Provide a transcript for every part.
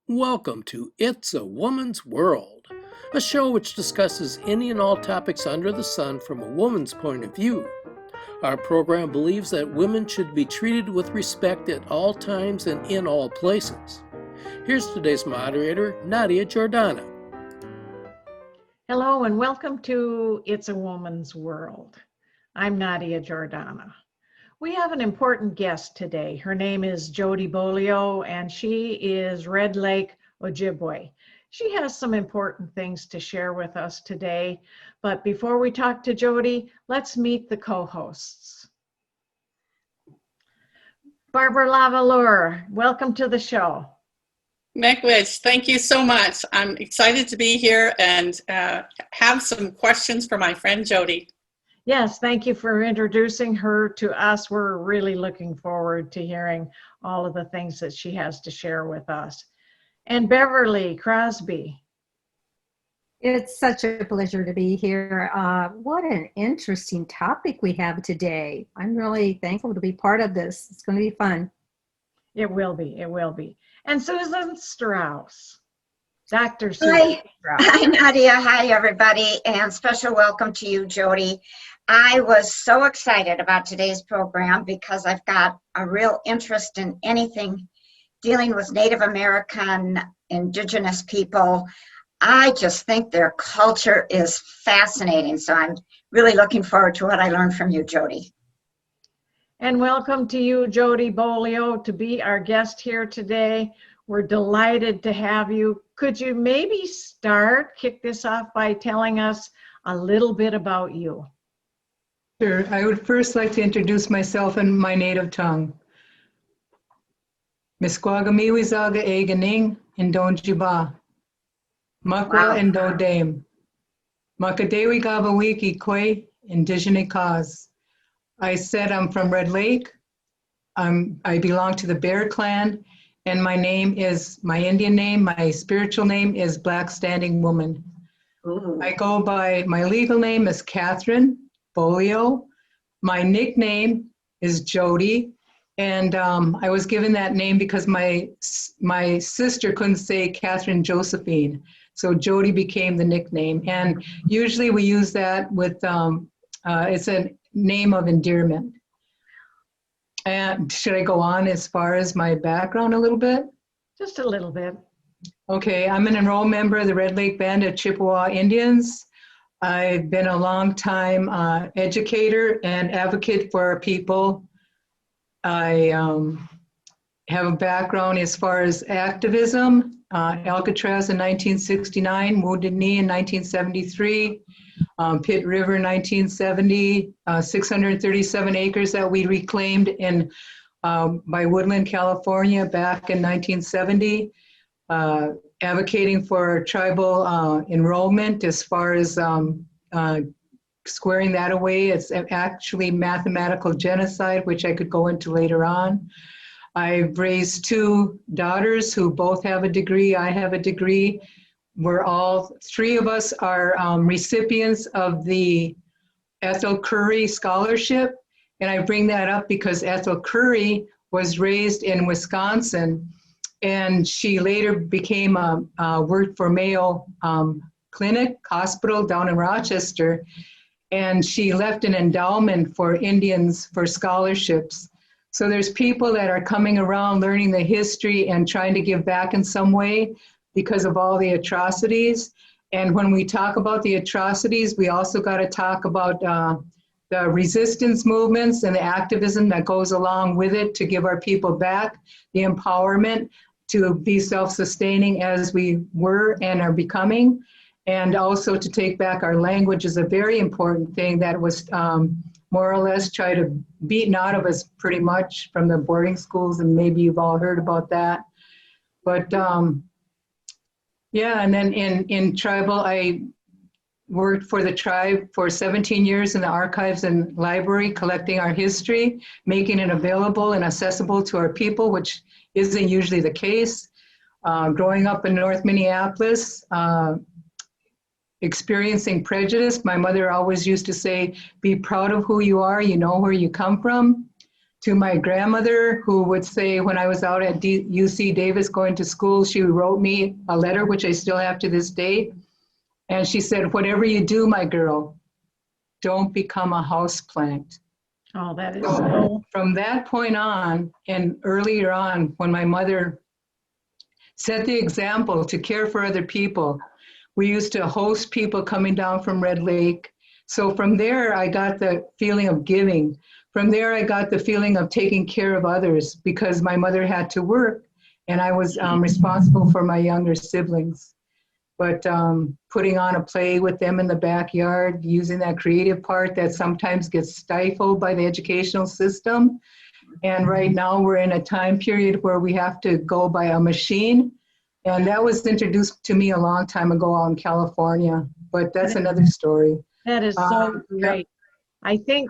Welcome to It's a Woman's World, a show which discusses any and all topics under the sun from a woman's point of view. Our program believes that women should be treated with respect at all times and in all places. Here's today's moderator, Nadia Jordana. Hello and welcome to It's a Woman's World. I'm Nadia Jordana. We have an important guest today. Her name is Jody Beaulieu and she is Red Lake Ojibwa. She has some important things to share with us today, but before we talk to Jody, let's meet the co-hosts. Barbara Lavalure, welcome to the show. Megwitch, thank you so much. I'm excited to be here and have some questions for my friend Jody. Yes, thank you for introducing her to us. We're really looking forward to hearing all of the things that she has to share with us. And Beverly Crosby. It's such a pleasure to be here. What an interesting topic we have today. I'm really thankful to be part of this. It's going to be fun. It will be, it will be. And Susan Strauss. Dr. Susan Strauss. Hi, Nadia. Hi, everybody. And special welcome to you, Jody. I was so excited about today's program because I've got a real interest in anything dealing with Native American, indigenous people. I just think their culture is fascinating. So I'm really looking forward to what I learned from you, Jody. And welcome to you, Jody Beaulieu, to be our guest here today. We're delighted to have you. Could you maybe kick this off by telling us a little bit about you? Sure. I would first like to introduce myself in my native tongue. Misquagamiwizaga Eganing in Donjiba. Makwa and Dodame. Makadewi Gabawiki Kwe Indigenous Cause. I said I'm from Red Lake. I belong to the Bear Clan, and my name is, my Indian name, my spiritual name is Black Standing Woman. Ooh. I go by, my legal name is Catherine Beaulieu. My nickname is Jody, and I was given that name because my sister couldn't say Catherine Josephine, so Jody became the nickname. And usually we use that with, it's a name of endearment. And should I go on as far as my background a little bit? Just a little bit. Okay, I'm an enrolled member of the Red Lake Band of Chippewa Indians. I've been a long time educator and advocate for our people. I have a background as far as activism, Alcatraz in 1969, Wounded Knee in 1973, Pitt River in 1970, 637 acres that we reclaimed in by Woodland, California back in 1970. Advocating for tribal enrollment as far as squaring that away. It's actually mathematical genocide, which I could go into later on. I've raised two daughters who both have a degree. I have a degree. Three of us are recipients of the Ethel Curry Scholarship. And I bring that up because Ethel Curry was raised in Wisconsin, and she later became worked for Mayo Clinic Hospital down in Rochester, and she left an endowment for Indians for scholarships. So there's people that are coming around learning the history and trying to give back in some way because of all the atrocities. And when we talk about the atrocities, we also got to talk about the resistance movements and the activism that goes along with it to give our people back the empowerment to be self-sustaining as we were and are becoming, and also to take back our language is a very important thing that was more or less tried to beaten out of us pretty much from the boarding schools, and maybe you've all heard about that. But yeah, and then in tribal, I worked for the tribe for 17 years in the archives and library, collecting our history, making it available and accessible to our people, which isn't usually the case. Growing up in North Minneapolis, experiencing prejudice, my mother always used to say, be proud of who you are, you know where you come from. to my grandmother, who would say when I was out at UC Davis going to school, she wrote me a letter, which I still have to this day. And she said, whatever you do, my girl, don't become a houseplant. Oh, that is so. From that point on, and earlier on, when my mother set the example to care for other people, we used to host people coming down from Red Lake. So from there, I got the feeling of giving. From there, I got the feeling of taking care of others because my mother had to work and I was responsible for my younger siblings. But putting on a play with them in the backyard, using that creative part that sometimes gets stifled by the educational system. And right now we're in a time period where we have to go by a machine. And that was introduced to me a long time ago out in California, but that's another story. That is so great. I think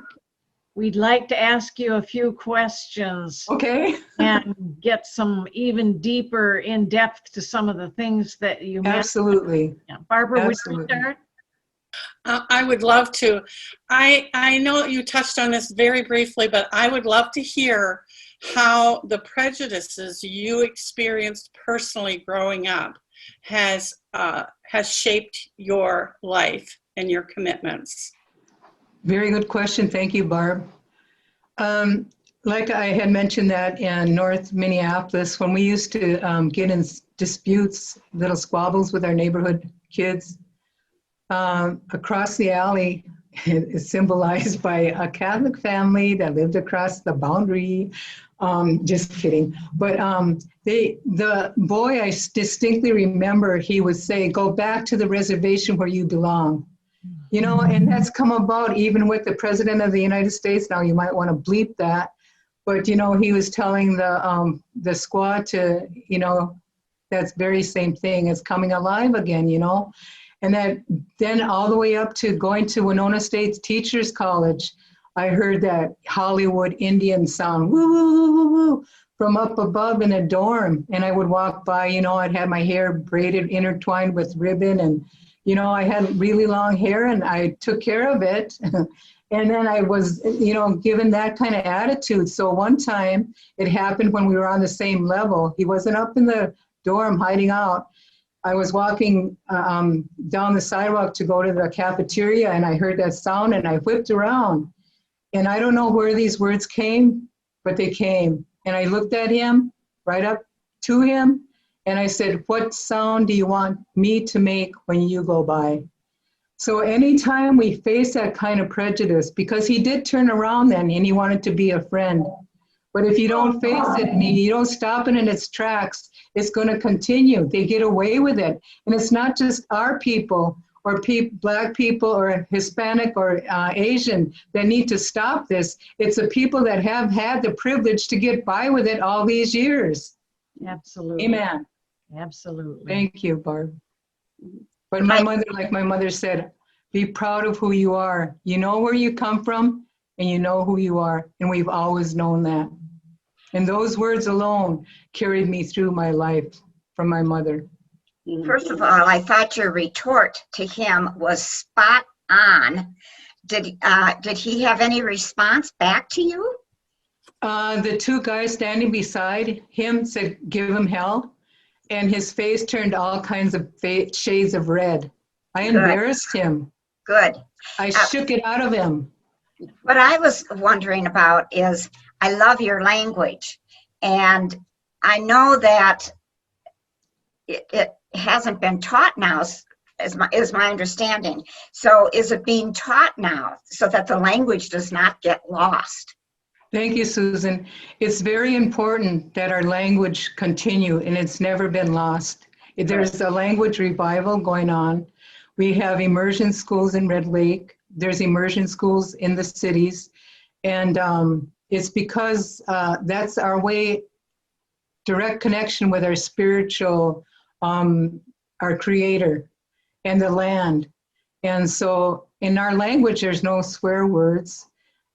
we'd like to ask you a few questions. Okay. And get some even deeper in depth to some of the things that you mentioned. Absolutely. Yeah. Barbara, Absolutely. would you start? I would love to. I know you touched on this very briefly, but I would love to hear how the prejudices you experienced personally growing up has shaped your life and your commitments. Very good question. Thank you, Barb. Like I had mentioned that in North Minneapolis, when we used to get in disputes, little squabbles with our neighborhood kids, across the alley is symbolized by a Catholic family that lived across the boundary. Just kidding. But the boy, I distinctly remember, he would say, go back to the reservation where you belong. You know, and that's come about even with the President of the United States. Now you might want to bleep that, but you know, he was telling the squad to, you know, that's very same thing as coming alive again, you know. And that then all the way up to going to Winona State Teachers College, I heard that Hollywood Indian sound, woo, woo, woo, woo, woo, from up above in a dorm. And I would walk by, you know, I'd had my hair braided, intertwined with ribbon, and you know, I had really long hair and I took care of it. And then I was, you know, given that kind of attitude. So one time it happened when we were on the same level. He wasn't up in the dorm hiding out. I was walking down the sidewalk to go to the cafeteria and I heard that sound and I whipped around. And I don't know where these words came, but they came. And I looked at him, right up to him, and I said, what sound do you want me to make when you go by? So anytime we face that kind of prejudice, because he did turn around then and he wanted to be a friend. But if you don't face it and you don't stop it in its tracks, it's going to continue. They get away with it. And it's not just our people or Black people or Hispanic or Asian that need to stop this. It's the people that have had the privilege to get by with it all these years. Absolutely. Amen. Absolutely. Thank you, Barb. But my mother, like my mother said, be proud of who you are. You know where you come from and you know who you are. And we've always known that. And those words alone carried me through my life from my mother. First of all, I thought your retort to him was spot on. Did he have any response back to you? The two guys standing beside him said, give him hell. And his face turned all kinds of shades of red. I embarrassed him. Good. I shook it out of him. What I was wondering about is, I love your language. And I know that it hasn't been taught now, is my understanding. So is it being taught now so that the language does not get lost? Thank you, Susan. It's very important that our language continue, and it's never been lost. There's a language revival going on. We have immersion schools in Red Lake. There's immersion schools in the cities. And it's because that's our way, direct connection with our spiritual, our creator and the land. And so in our language, there's no swear words.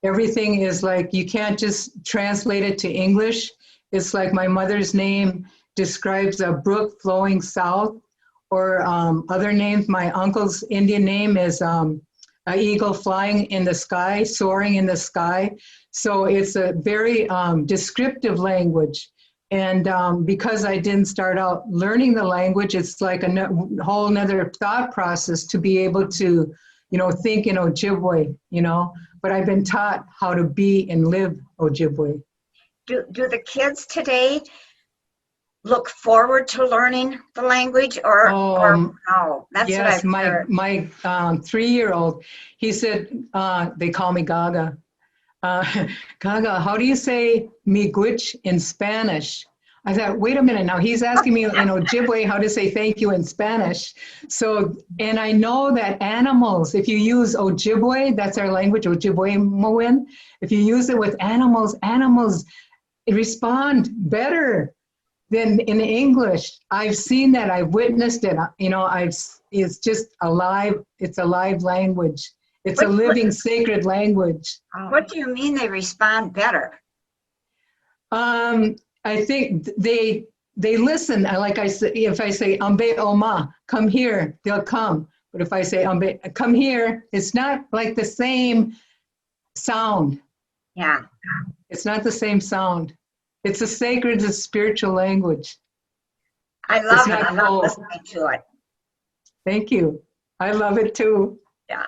Everything is like, you can't just translate it to English. It's like my mother's name describes a brook flowing south, or other names. My uncle's Indian name is an eagle flying in the sky, soaring in the sky. So it's a very descriptive language. And because I didn't start out learning the language, it's like a whole nother thought process to be able to, think in Ojibwe, but I've been taught how to be and live Ojibwe. Do the kids today look forward to learning the language or no? That's yes, what I've heard. my 3-year-old, he said, they call me Gaga. Gaga, how do you say miigwech in Spanish? I thought, wait a minute now, he's asking me in Ojibwe how to say thank you in Spanish. So, and I know that animals, if you use Ojibwe, that's our language, Ojibwe Moen, if you use it with animals, animals respond better than in English. I've seen that, I've witnessed it, it's just it's a live language. It's a living, sacred language. What do you mean they respond better? I think they listen. Like I say, if I say Ambe Oma, come here, they'll come. But if I say Ambe, come here, it's not like the same sound. Yeah. It's not the same sound. It's a sacred, it's a spiritual language. I love it. I love listening to it. Thank you. I love it too. Yeah.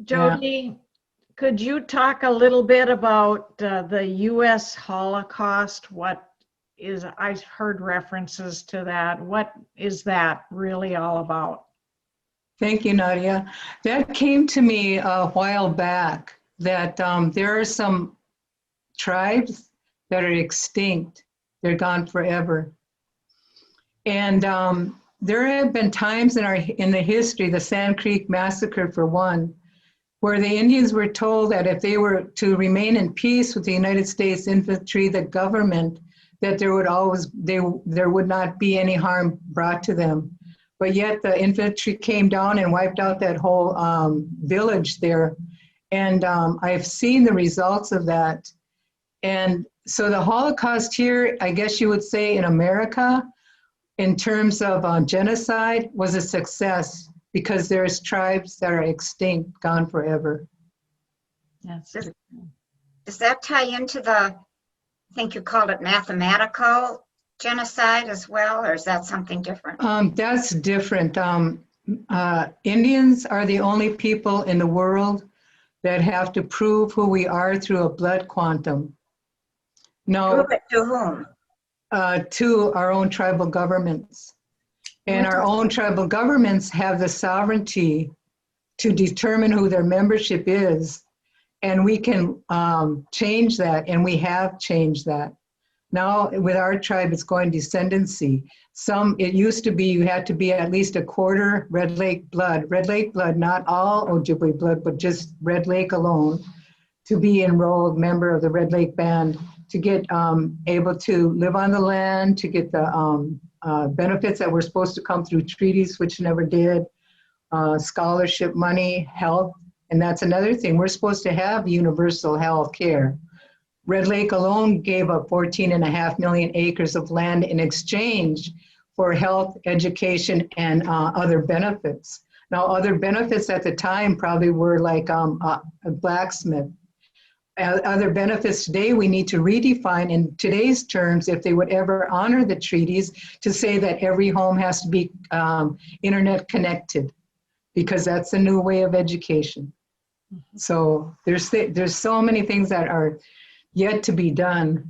Jody, could you talk a little bit about the U.S. Holocaust? I've heard references to that. What is that really all about? Thank you, Nadia. That came to me a while back, that there are some tribes that are extinct. They're gone forever. And there have been times in the history, the Sand Creek Massacre for one, where the Indians were told that if they were to remain in peace with the United States infantry, the government, that there would not be any harm brought to them. But yet the infantry came down and wiped out that whole village there. And I've seen the results of that. And so the Holocaust here, I guess you would say in America, in terms of genocide, was a success, because there's tribes that are extinct, gone forever. Yes. Does that tie into I think you called it mathematical genocide as well, or is that something different? That's different. Indians are the only people in the world that have to prove who we are through a blood quantum. No. Prove it to whom? To our own tribal governments. And our own tribal governments have the sovereignty to determine who their membership is. And we can change that, and we have changed that. Now with our tribe, it's going descendancy. It used to be you had to be at least a quarter Red Lake blood. Red Lake blood, not all Ojibwe blood, but just Red Lake alone, to be enrolled member of the Red Lake Band, to get able to live on the land, to get the benefits that were supposed to come through treaties, which never did, scholarship money, health. And that's another thing. We're supposed to have universal health care. Red Lake alone gave up 14.5 million acres of land in exchange for health, education, and other benefits. Now, other benefits at the time probably were like a blacksmith. Other benefits today we need to redefine in today's terms, if they would ever honor the treaties, to say that every home has to be internet connected, because that's a new way of education. So there's so many things that are yet to be done.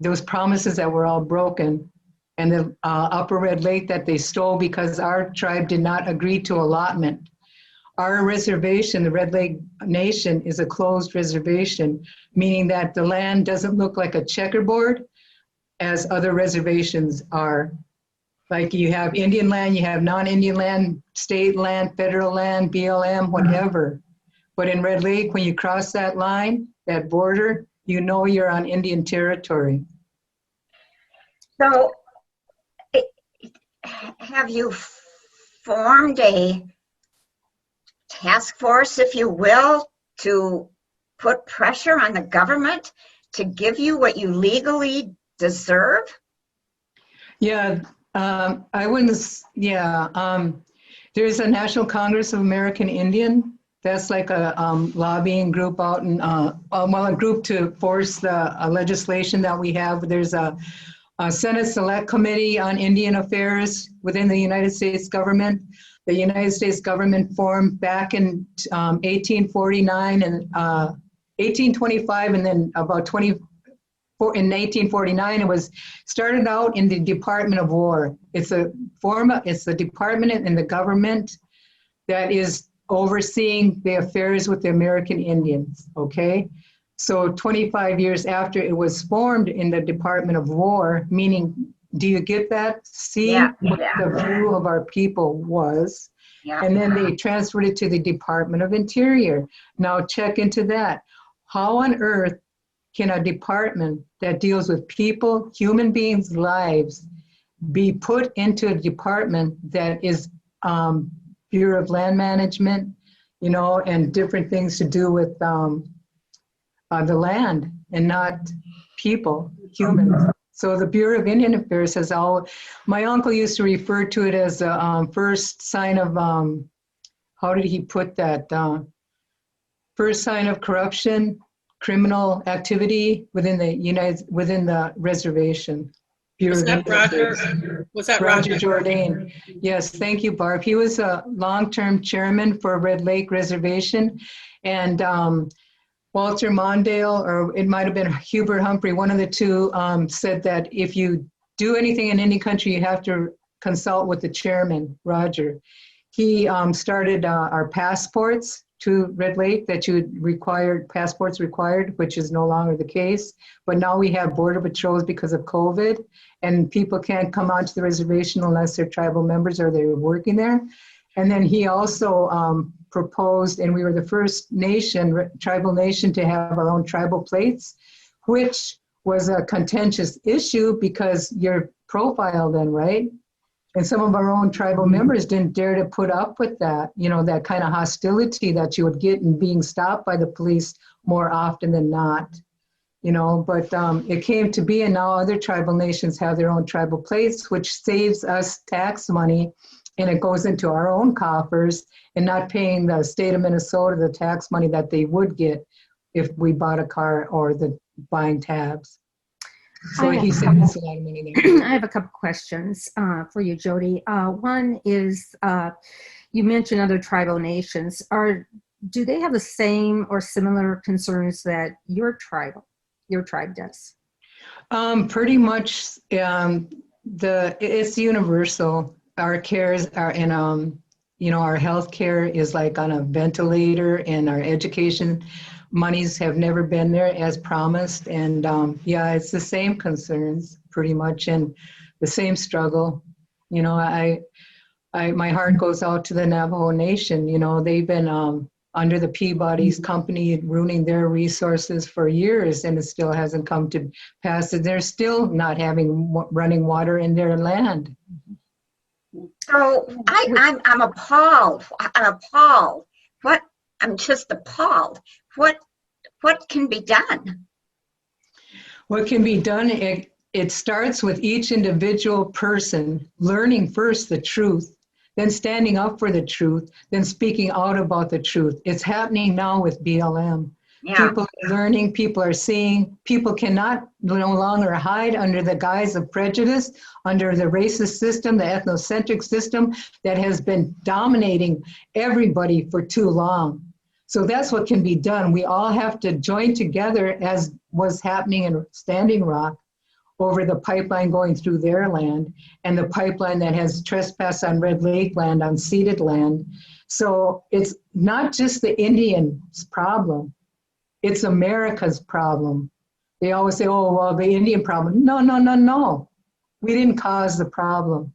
Those promises that were all broken, and the Upper Red Lake that they stole because our tribe did not agree to allotment. Our reservation, the Red Lake Nation, is a closed reservation, meaning that the land doesn't look like a checkerboard as other reservations are. Like you have Indian land, you have non-Indian land, state land, federal land, BLM, whatever. But in Red Lake, when you cross that line, that border, you know you're on Indian territory. So have you formed a task force, if you will, to put pressure on the government to give you what you legally deserve? Yeah, I wouldn't, there's a National Congress of American Indian That's like a lobbying group out in, well, a group to force the legislation that we have. There's a Senate Select Committee on Indian Affairs within the United States government. The United States government formed back in 1849 and 1825, and then about in 1849, it was started out in the Department of War. It's a department in the government that is overseeing the affairs with the American Indians, okay? So 25 years after it was formed in the Department of War, meaning, do you get that? See what the view of our people was. Yeah. And then they transferred it to the Department of Interior. Now check into that. How on earth can a department that deals with people, human beings' lives, be put into a department that is Bureau of Land Management, you know, and different things to do with the land and not people, humans. So the Bureau of Indian Affairs has my uncle used to refer to it as the first sign of, how did he put that? First sign of corruption, criminal activity within the reservation. Was that Roger? Was that Roger Jourdain? Yes, thank you, Barb. He was a long-term chairman for Red Lake Reservation, and Walter Mondale, or it might have been Hubert Humphrey, one of the two, said that if you do anything in any country, you have to consult with the chairman, Roger. He started our passports to Red Lake, that passports required, which is no longer the case. But now we have border patrols because of COVID, and people can't come onto the reservation unless they're tribal members or they're working there. And then he also proposed, and we were the first tribal nation to have our own tribal plates, which was a contentious issue because you're profiled then, right? And some of our own tribal members didn't dare to put up with that, you know, that kind of hostility that you would get in being stopped by the police more often than not, you know, but it came to be, and now other tribal nations have their own tribal plates, which saves us tax money, and it goes into our own coffers and not paying the state of Minnesota the tax money that they would get if we bought a car or buying tabs. So he saves a lot of money there. I have a couple questions for you, Jody. One is, you mentioned other tribal nations. Do they have the same or similar concerns that your tribe does? Pretty much, it's universal. Our cares are in, you know, our health care is like on a ventilator, and our education monies have never been there as promised. And yeah, it's the same concerns pretty much, and the same struggle. You know, my heart goes out to the Navajo Nation. You know, they've been under the Peabody's company ruining their resources for years, and it still hasn't come to pass. And they're still not having running water in their land. So I'm appalled. I'm appalled. I'm just appalled. What can be done? What can be done? It starts with each individual person learning first the truth, then standing up for the truth, then speaking out about the truth. It's happening now with BLM. Yeah. People are learning, people are seeing, people cannot no longer hide under the guise of prejudice, under the racist system, the ethnocentric system that has been dominating everybody for too long. So that's what can be done. We all have to join together, as was happening in Standing Rock, over the pipeline going through their land, and the pipeline that has trespassed on Red Lake land, on ceded land. So it's not just the Indians' problem. It's America's problem. They always say, oh, well, the Indian problem. No, no, no, no. We didn't cause the problem.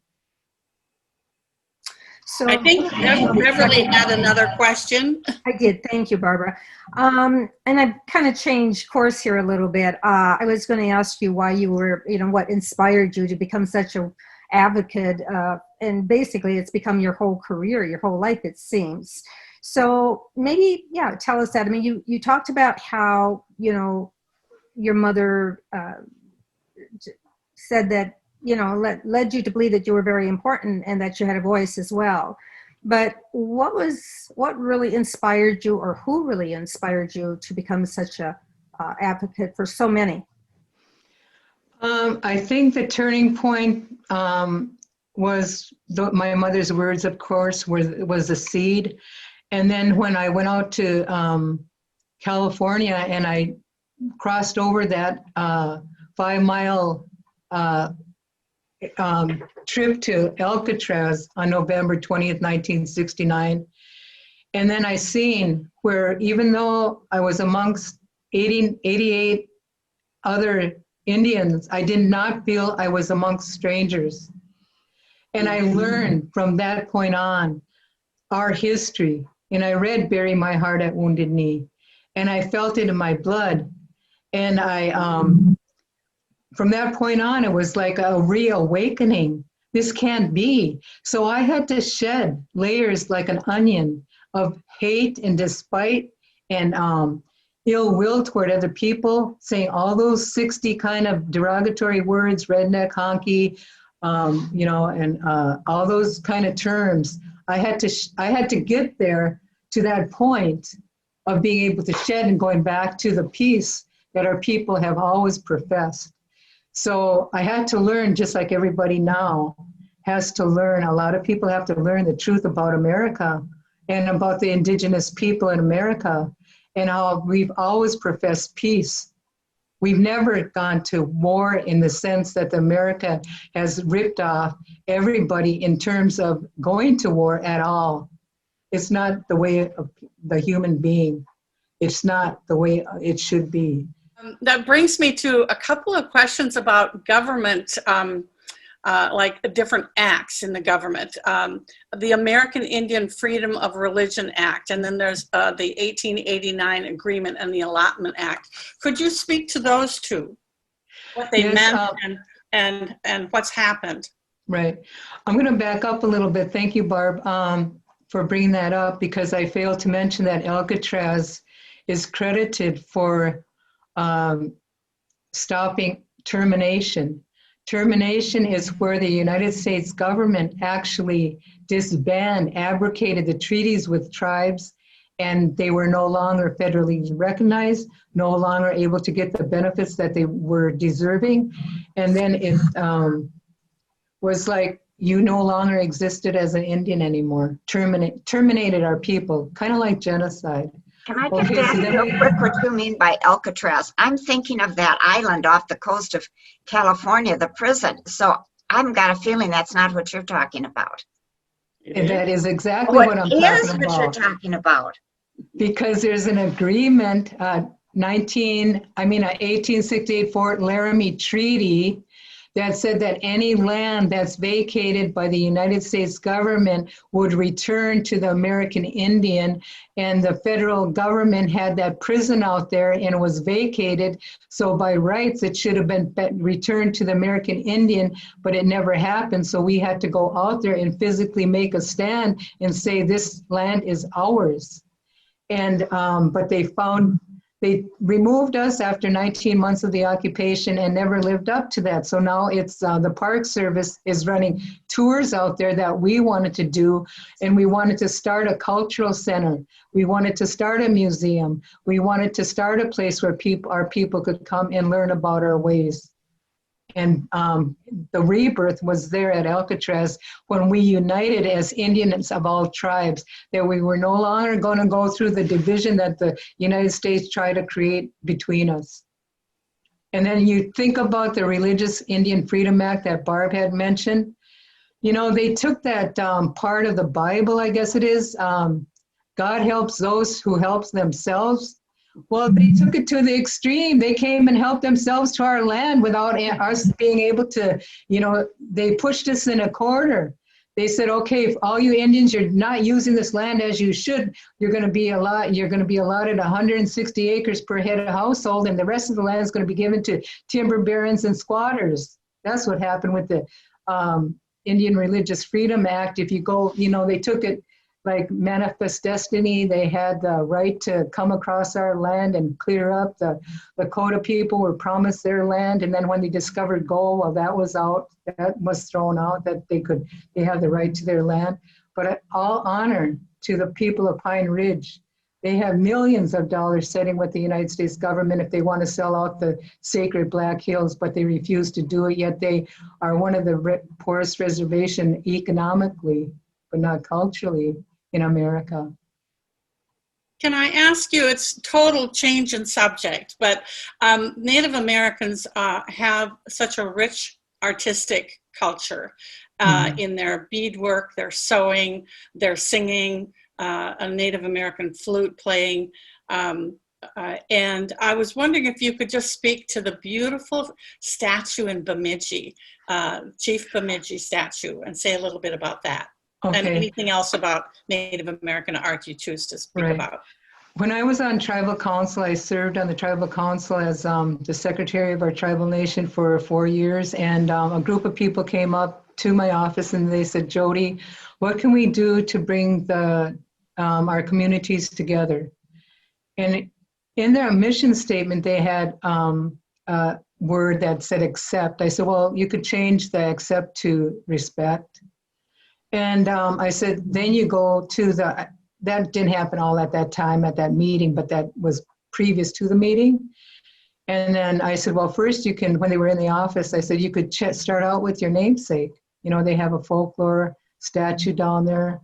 So I think Beverly had another question. I did. Thank you, Barbara. And I've kind of changed course here a little bit. I was going to ask you why you were, you know, what inspired you to become such an advocate. And basically, it's become your whole career, your whole life, it seems. So maybe, yeah, tell us that. I mean, you talked about how, you know, your mother said that, you know, led you to believe that you were very important and that you had a voice as well. But what really inspired you, or who really inspired you to become such a advocate for so many? I think the turning point was my mother's words, of course, was a seed. And then when I went out to California and I crossed over that 5-mile trip to Alcatraz on November 20th, 1969. And then I seen where even though I was amongst 88 other Indians, I did not feel I was amongst strangers. And I learned from that point on our history. And I read Bury My Heart at Wounded Knee. And I felt it in my blood. And I, from that point on, it was like a reawakening. This can't be. So I had to shed layers like an onion of hate and despite and ill will toward other people, saying all those 60 kind of derogatory words, redneck, honky, and all those kind of terms. I had to get there to that point of being able to shed and going back to the peace that our people have always professed. So I had to learn, just like everybody now has to learn. A lot of people have to learn the truth about America and about the indigenous people in America and how we've always professed peace. We've never gone to war in the sense that America has ripped off everybody in terms of going to war at all. It's not the way of the human being. It's not the way it should be. That brings me to a couple of questions about government, like different acts in the government. The American Indian Freedom of Religion Act, and then there's the 1889 Agreement and the Allotment Act. Could you speak to those two? What they meant and what's happened? Right. I'm going to back up a little bit. Thank you, Barb, for bringing that up, because I failed to mention that Alcatraz is credited for stopping termination. Termination is where the United States government actually disbanded, abrogated the treaties with tribes, and they were no longer federally recognized, no longer able to get the benefits that they were deserving. And then it was like you no longer existed as an Indian anymore, terminated our people, kind of like genocide. Can I just ask real quick what you mean by Alcatraz? I'm thinking of that island off the coast of California, the prison. So I've got a feeling that's not what you're talking about. And that is exactly what I'm talking about. What is what you're talking about? Because there's an agreement, 1868 Fort Laramie Treaty, that said that any land that's vacated by the United States government would return to the American Indian, and the federal government had that prison out there and it was vacated. So by rights, it should have been returned to the American Indian, but it never happened. So we had to go out there and physically make a stand and say this land is ours. And but they removed us after 19 months of the occupation and never lived up to that. So now it's the Park Service is running tours out there that we wanted to do, and we wanted to start a cultural center. We wanted to start a museum. We wanted to start a place where our people could come and learn about our ways. And the rebirth was there at Alcatraz when we united as Indians of all tribes, that we were no longer going to go through the division that the United States tried to create between us. And then you think about the Religious Indian Freedom Act that Barb had mentioned. You know, they took that part of the Bible, I guess it is, God helps those who helps themselves. Well, they took it to the extreme. They came and helped themselves to our land without us being able to, they pushed us in a corner. They said, okay, if all you Indians, you're not using this land as you should, you're going to be allotted 160 acres per head of household, and the rest of the land is going to be given to timber barons and squatters. That's what happened with the Indian Religious Freedom Act. If you go, they took it like Manifest Destiny. They had the right to come across our land and clear up. The Lakota people were promised their land, and then when they discovered gold, well, that was out. That was thrown out, that they have the right to their land. but all honor to the people of Pine Ridge. They have millions of dollars sitting with the United States government if they want to sell out the sacred Black Hills, but they refuse to do it, yet they are one of the poorest reservation economically, but not culturally in America. Can I ask you, it's total change in subject, but Native Americans have such a rich artistic culture in their beadwork, their sewing, their singing, a Native American flute playing. And I was wondering if you could just speak to the beautiful statue in Bemidji, Chief Bemidji statue, and say a little bit about that. Okay. And anything else about Native American art you choose to speak about. When I was on tribal council, I served on the tribal council as the secretary of our tribal nation for 4 years. And a group of people came up to my office and they said, Jody, what can we do to bring our communities together? And in their mission statement, they had a word that said accept. I said, well, you could change the accept to respect. And I said, then you go to that didn't happen all at that time at that meeting, but that was previous to the meeting. And then I said, well, first you can, when they were in the office, I said, you could start out with your namesake. You know, they have a folklore statue down there,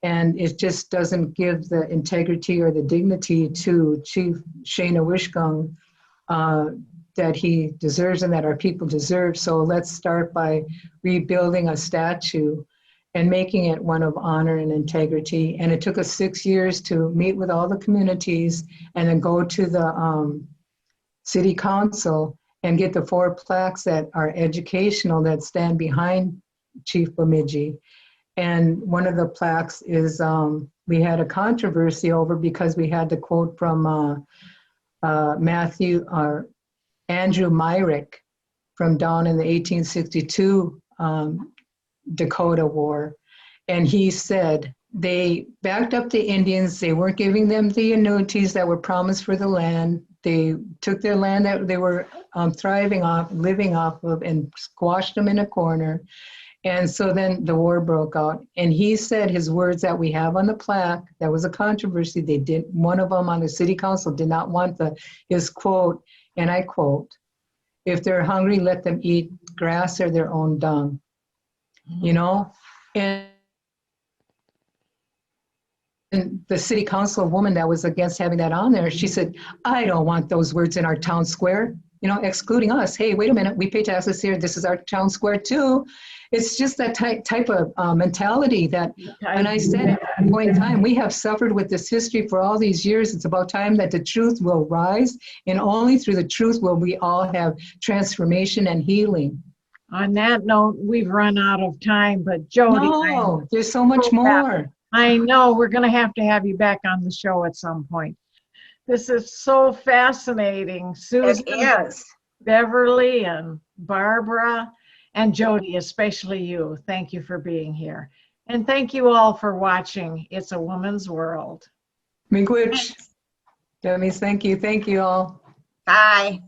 and it just doesn't give the integrity or the dignity to Chief Shana Wishgung that he deserves and that our people deserve. So let's start by rebuilding a statue and making it one of honor and integrity. And it took us 6 years to meet with all the communities and then go to the city council and get the 4 plaques that are educational that stand behind Chief Bemidji. And one of the plaques is, we had a controversy over because we had the quote from Andrew Myrick from down in the 1862 Dakota War. And he said they backed up the Indians. They weren't giving them the annuities that were promised for the land. They took their land that they were thriving off, living off of, and squashed them in a corner. And so then the war broke out. And he said his words that we have on the plaque, that was a controversy. They did, one of them on the city council did not want his quote, and I quote, "If they're hungry, let them eat grass or their own dung." You know, and the city council woman that was against having that on there, she said, I don't want those words in our town square, you know, excluding us. Hey, wait a minute, we pay taxes here. This is our town square too. It's just that type of mentality that, and I said at that point in time, we have suffered with this history for all these years. It's about time that the truth will rise, and only through the truth will we all have transformation and healing. On that note, we've run out of time, but Jody. No, there's so much more. I know, we're going to have you back on the show at some point. This is so fascinating. Susan, It is. Beverly, and Barbara, and Jody, especially you. Thank you for being here. And thank you all for watching It's a Woman's World. Miigwech. That means thank you. Thank you all. Bye.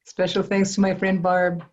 Special thanks to my friend Barb.